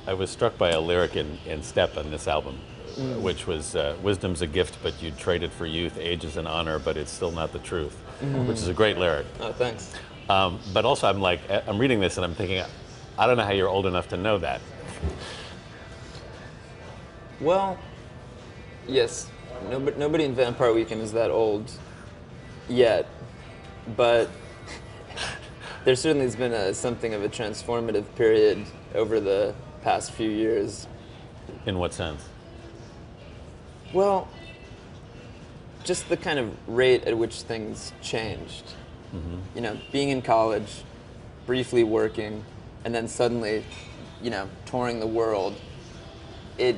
I was struck by a lyric in Step on this album, which was wisdom's a gift, but you'd trade it for youth. Age is an honor, but it's still not the truth, which is a great lyric. Oh, thanks. But also, I'm reading this and I'm thinking, I don't know how you're old enough to know that. Well, yes, nobody in Vampire Weekend is that old yet, but there certainly has been something of a transformative period over the past few years. In what sense? Well, just the kind of rate at which things changed. You know, being in college, briefly working, and then suddenly, you know, touring the world. It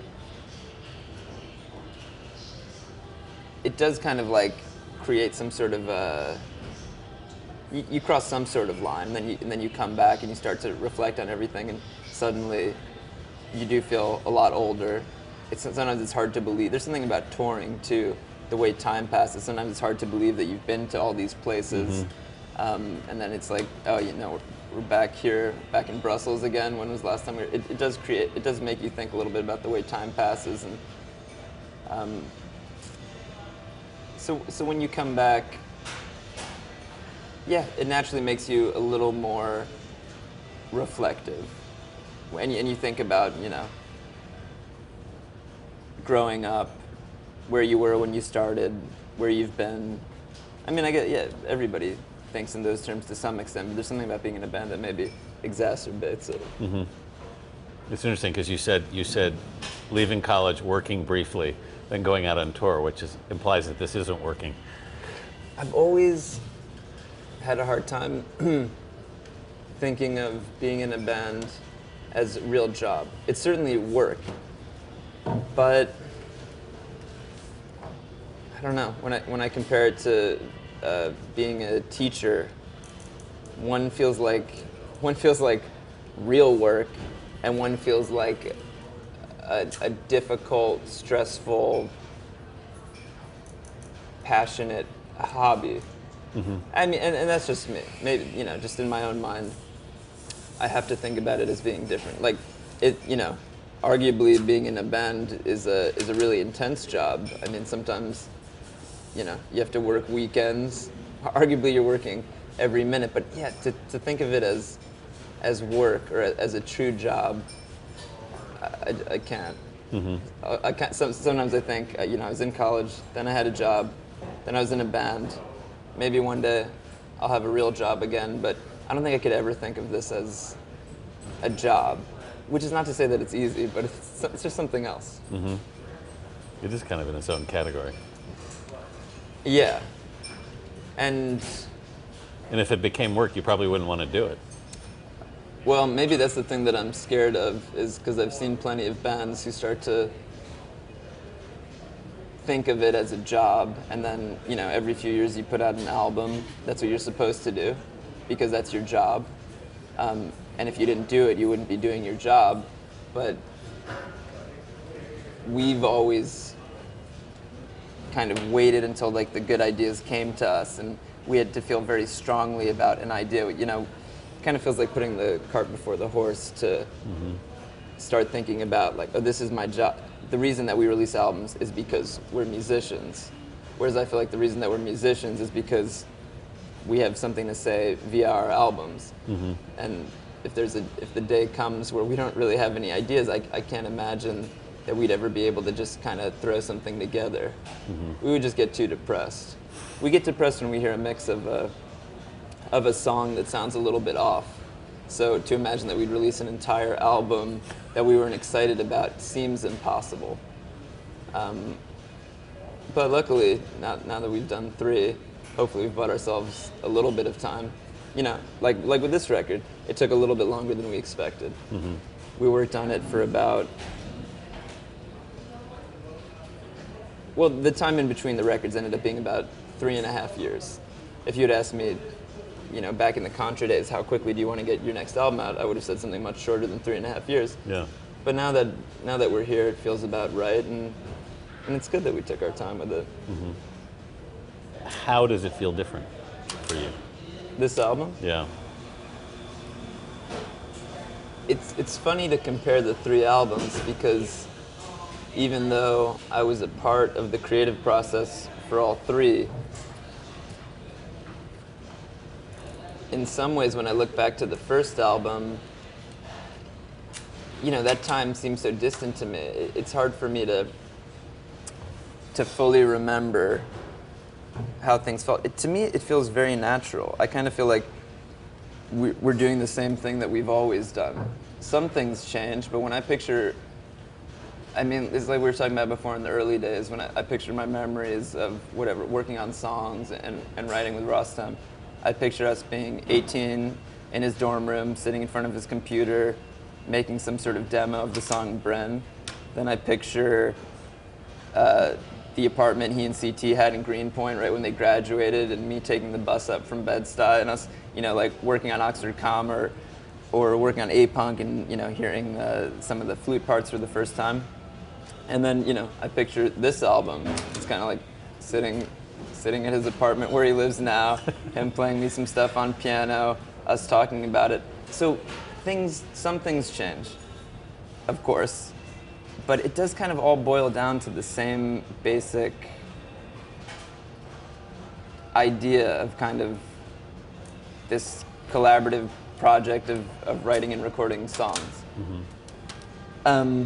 does kind of like create some sort of you cross some sort of line, and then you come back and you start to reflect on everything, and suddenly you do feel a lot older. Sometimes it's hard to believe. There's something about touring too, the way time passes. Sometimes it's hard to believe that you've been to all these places, and then it's like, oh, you know, we're back here, back in Brussels again. When was the last time we were? It does make you think a little bit about the way time passes, and so when you come back, yeah, it naturally makes you a little more reflective, and you think about, you know, growing up, where you were when you started, where you've been. I mean, I get, yeah, everybody thinks in those terms to some extent, but there's something about being in a band that maybe exacerbates it. It's interesting because you said leaving college, working briefly, then going out on tour, which implies that this isn't working. I've always had a hard time thinking of being in a band as a real job. It's certainly work, but I don't know. When I compare it to being a teacher, one feels like real work, and one feels like a difficult, stressful, passionate hobby. I mean, and that's just me. Maybe, you know, just in my own mind, I have to think about it as being different. Like, it, you know, arguably being in a band is a really intense job. I mean, sometimes, you know, you have to work weekends. Arguably, you're working every minute. But yeah, to think of it as work or as a true job, I can't. I can't. Sometimes I think, you know, I was in college, then I had a job, then I was in a band. Maybe one day I'll have a real job again, but I don't think I could ever think of this as a job, which is not to say that it's easy, but it's just something else. It is kind of in its own category. Yeah. And if it became work, you probably wouldn't want to do it. well, maybe that's the thing that I'm scared of, is because I've seen plenty of bands who start to think of it as a job, and then, you know, every few years you put out an album. That's what you're supposed to do, because that's your job. And if you didn't do it, you wouldn't be doing your job. But we've always kind of waited until like the good ideas came to us, and we had to feel very strongly about an idea. You know, it kind of feels like putting the cart before the horse to start thinking about, like, oh, this is my job. The reason that we release albums is because we're musicians. Whereas I feel like the reason that we're musicians is because we have something to say via our albums. And if the day comes where we don't really have any ideas, I can't imagine that we'd ever be able to just kind of throw something together. We would just get too depressed. We get depressed when we hear a mix of a song that sounds a little bit off. So to imagine that we'd release an entire album that we weren't excited about seems impossible. But luckily, now that we've done 3, hopefully we've bought ourselves a little bit of time. You know, like with this record, it took a little bit longer than we expected. We worked on it for about, well, the time in between the records ended up being about 3.5 years. If you'd asked me, you know, back in the Contra days, how quickly do you want to get your next album out, I would have said something much shorter than 3.5 years. Yeah. But now that we're here, it feels about right, and it's good that we took our time with it. How does it feel different for you? This album? Yeah. it's funny to compare the three albums because even though I was a part of the creative process for all three, in some ways when I look back to the first album, you know, that time seems so distant to me. It's hard for me to fully remember how things felt. To me, it feels very natural. I kind of feel like we're doing the same thing that we've always done. Some things change, but when I picture, I mean, it's like we were talking about before in the early days, when I picture my memories of whatever, working on songs and writing with Rostam. I picture us being 18 in his dorm room, sitting in front of his computer, making some sort of demo of the song Bren. Then I picture the apartment he and CT had in Greenpoint right when they graduated, and me taking the bus up from Bed-Stuy, and us, you know, like working on Oxford Com or working on A-Punk and, you know, hearing some of the flute parts for the first time. And then, you know, I picture this album. It's kind of like sitting at his apartment where he lives now, him playing me some stuff on piano, us talking about it. So some things change, of course, but it does kind of all boil down to the same basic idea of kind of this collaborative project of writing and recording songs. Mm-hmm.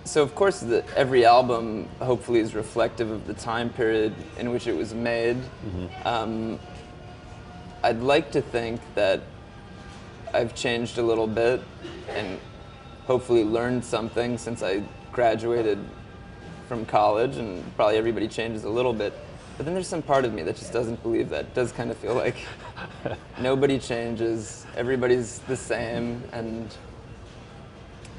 So of course every album hopefully is reflective of the time period in which it was made. Mm-hmm. I'd like to think that I've changed a little bit and hopefully learned something since I graduated from college, and probably everybody changes a little bit. But then there's some part of me that just doesn't believe that. It does kind of feel like nobody changes, everybody's the same, and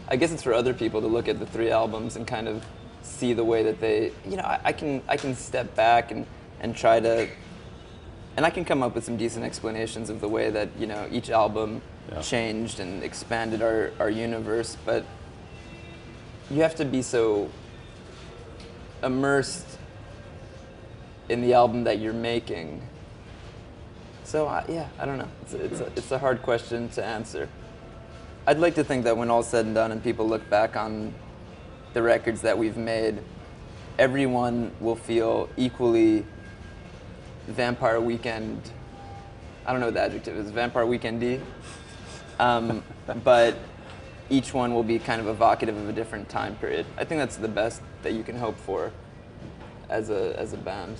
I guess it's for other people to look at the three albums and kind of see the way that they, you know, I can step back and try to, and I can come up with some decent explanations of the way that, you know, each album changed and expanded our universe, but you have to be so immersed in the album that you're making. So yeah, I don't know. It's a hard question to answer. I'd like to think that when all's said and done and people look back on the records that we've made, everyone will feel equally Vampire Weekend. I don't know what the adjective is. Vampire Weekend-y. But each one will be kind of evocative of a different time period. I think that's the best that you can hope for as a band.